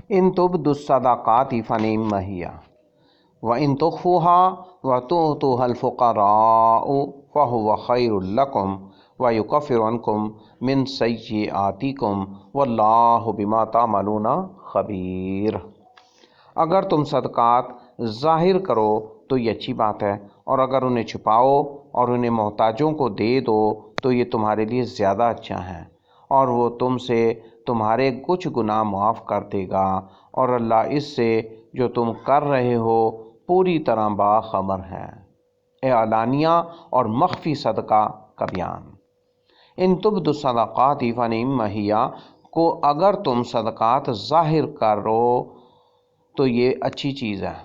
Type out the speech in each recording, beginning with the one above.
ان تبدوا الصدقات فنعم هي وان تخفوها وتؤتوها الفقراء فهو خير لكم ويكفر عنكم من سیئاتکم واللہ بما تعملون خبیر۔ اگر تم صدقات ظاہر کرو تو یہ اچھی بات ہے، اور اگر انہیں چھپاؤ اور انہیں محتاجوں کو دے دو تو یہ تمہارے لیے زیادہ اچھا ہے، اور وہ تم سے تمہارے کچھ گناہ معاف کر دے گا، اور اللہ اس سے جو تم کر رہے ہو پوری طرح باخبر ہے۔ اعلانیہ اور مخفی صدقہ کا بیان۔ ان تبدوا الصدقات فنعم ہی کو اگر تم صدقات ظاہر کرو تو یہ اچھی چیز ہے۔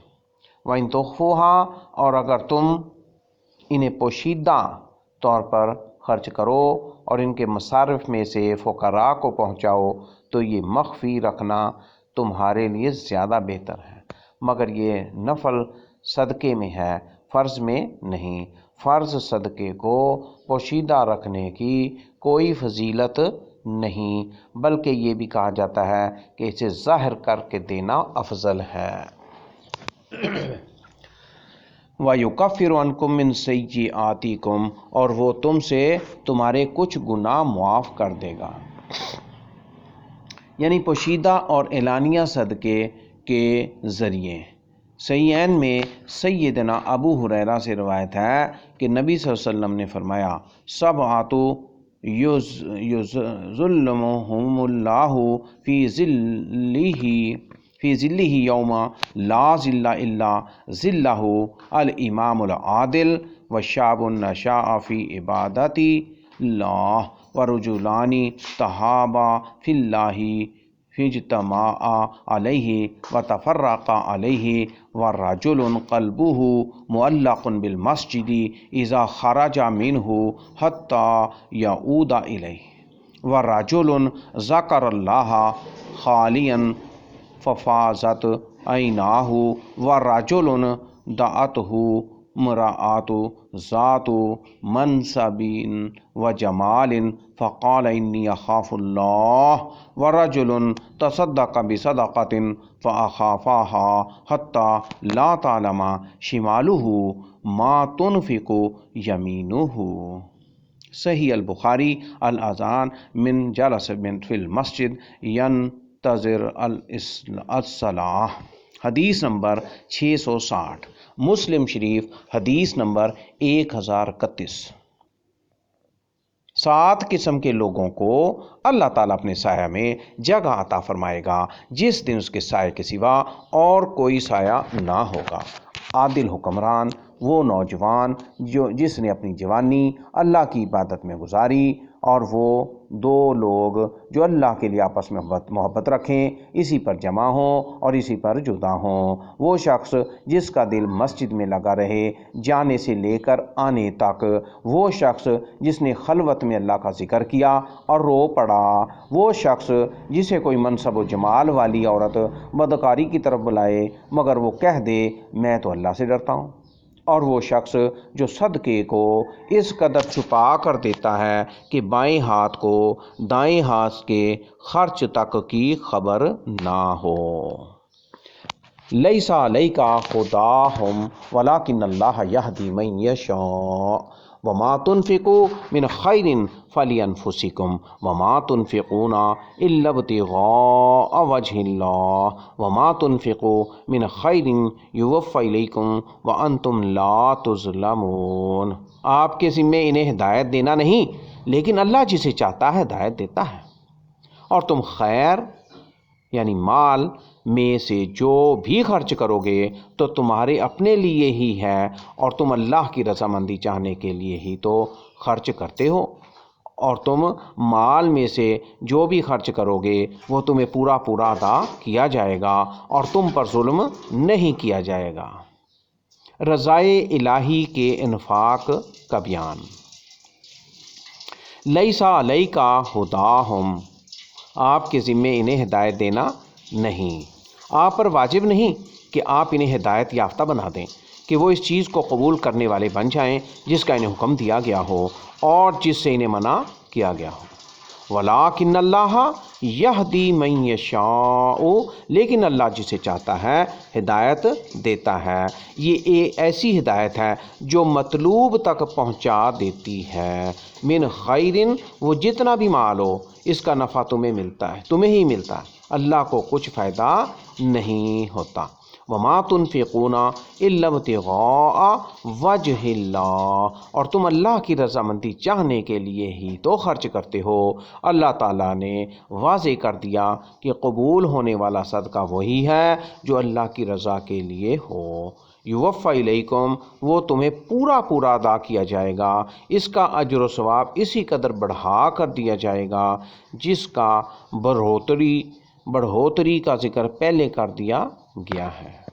وَإِن تُخْفُوهَا اور اگر تم انہیں پوشیدہ طور پر خرچ کرو اور ان کے مصارف میں سے فقراء کو پہنچاؤ تو یہ مخفی رکھنا تمہارے لیے زیادہ بہتر ہے، مگر یہ نفل صدقے میں ہے، فرض میں نہیں۔ فرض صدقے کو پوشیدہ رکھنے کی کوئی فضیلت نہیں، بلکہ یہ بھی کہا جاتا ہے کہ اسے ظاہر کر کے دینا افضل ہے۔ وَيُكَفِّرُ عَنْكُم مِّن سَيِّئَاتِكُمْ اور وہ تم سے تمہارے کچھ گناہ معاف کر دے گا۔ یعنی پوشیدہ اور اعلانیہ صدقے کے ذریعے۔ صحیحین میں سیدنا ابو ہریرہ سے روایت ہے کہ نبی صلی اللہ علیہ وسلم نے فرمایا، سبعۃ یظلهم اللہ فی ظلہ یوم لا ظل الا ظلہ، الامام العادل والشاب نشأ فی عبادۃ اللہ ورجلان تحابا فی اللہ فاجتمعا علیہ وتفرقا علیہ ورجل قلبہ معلق بالمسجد اذا خرج منہ حتی یعود الیہ ورجل ذکر اللہ خالیا ففاضت عیناہ ورجل دعتہ امرأۃ ذات منصب وجمال فقال انی اخاف اللہ ورجل تصدق بصدقۃ فاخفاها حتی لا تعلم شمالہ ما تنفق یمینہ۔ صحیح البخاری۔ الاذان من جلس فی المسجد ینتظر الصلاۃ، حدیث نمبر 660۔ مسلم شریف حدیث نمبر 1031۔ 7 قسم کے لوگوں کو اللہ تعالیٰ اپنے سایہ میں جگہ عطا فرمائے گا جس دن اس کے سایہ کے سوا اور کوئی سایہ نہ ہوگا۔ عادل حکمران، وہ نوجوان جس نے اپنی جوانی اللہ کی عبادت میں گزاری، اور وہ 2 لوگ جو اللہ کے لیے آپس میں محبت رکھیں، اسی پر جمع ہوں اور اسی پر جدا ہوں۔ وہ شخص جس کا دل مسجد میں لگا رہے جانے سے لے کر آنے تک، وہ شخص جس نے خلوت میں اللہ کا ذکر کیا اور رو پڑا، وہ شخص جسے کوئی منصب و جمال والی عورت بدکاری کی طرف بلائے مگر وہ کہہ دے میں تو اللہ سے ڈرتا ہوں، اور وہ شخص جو صدقے کو اس قدر چھپا کر دیتا ہے کہ بائیں ہاتھ کو دائیں ہاتھ کے خرچ تک کی خبر نہ ہو۔ لیس علیک ھداھم ولکن اللہ یہدی من یشاء وما تنفقوا من خیر فلانفسکم وما تنفقون الا ابتغاء وجہ اللہ وما تنفقوا من خیر یوفی الیکم وانتم لا تظلمون۔ آپ کے ذمے انہیں ہدایت دینا نہیں، لیکن اللہ جسے چاہتا ہے ہدایت دیتا ہے، اور تم خیر یعنی مال میں سے جو بھی خرچ کرو گے تو تمہارے اپنے لیے ہی ہے، اور تم اللہ کی رضامندی چاہنے کے لیے ہی تو خرچ کرتے ہو، اور تم مال میں سے جو بھی خرچ کرو گے وہ تمہیں پورا پورا ادا کیا جائے گا اور تم پر ظلم نہیں کیا جائے گا۔ رضائے الہی کے انفاق کا بیان۔ لیس علیک ھداھم، آپ کے ذمے انہیں ہدایت دینا نہیں، آپ پر واجب نہیں کہ آپ انہیں ہدایت یافتہ بنا دیں کہ وہ اس چیز کو قبول کرنے والے بن جائیں جس کا انہیں حکم دیا گیا ہو اور جس سے انہیں منع کیا گیا ہو، ولیکن اللہ یہدی من یشاء، لیکن اللہ جسے چاہتا ہے ہدایت دیتا ہے۔ یہ ایک ایسی ہدایت ہے جو مطلوب تک پہنچا دیتی ہے۔ من خیرن، وہ جتنا بھی مال ہو اس کا نفع تمہیں ملتا ہے، تمہیں ہی ملتا ہے، اللہ کو کچھ فائدہ نہیں ہوتا۔ وما تنفقون الا ابتغاء وجہ اللہ، اور تم اللہ کی رضامندی چاہنے کے لیے ہی تو خرچ کرتے ہو۔ اللہ تعالیٰ نے واضح کر دیا کہ قبول ہونے والا صدقہ وہی ہے جو اللہ کی رضا کے لیے ہو۔ یوفی الیکم، وہ تمہیں پورا پورا ادا کیا جائے گا، اس کا اجر و ثواب اسی قدر بڑھا کر دیا جائے گا جس کا بڑھوتری کا ذکر پہلے کر دیا گیا ہے۔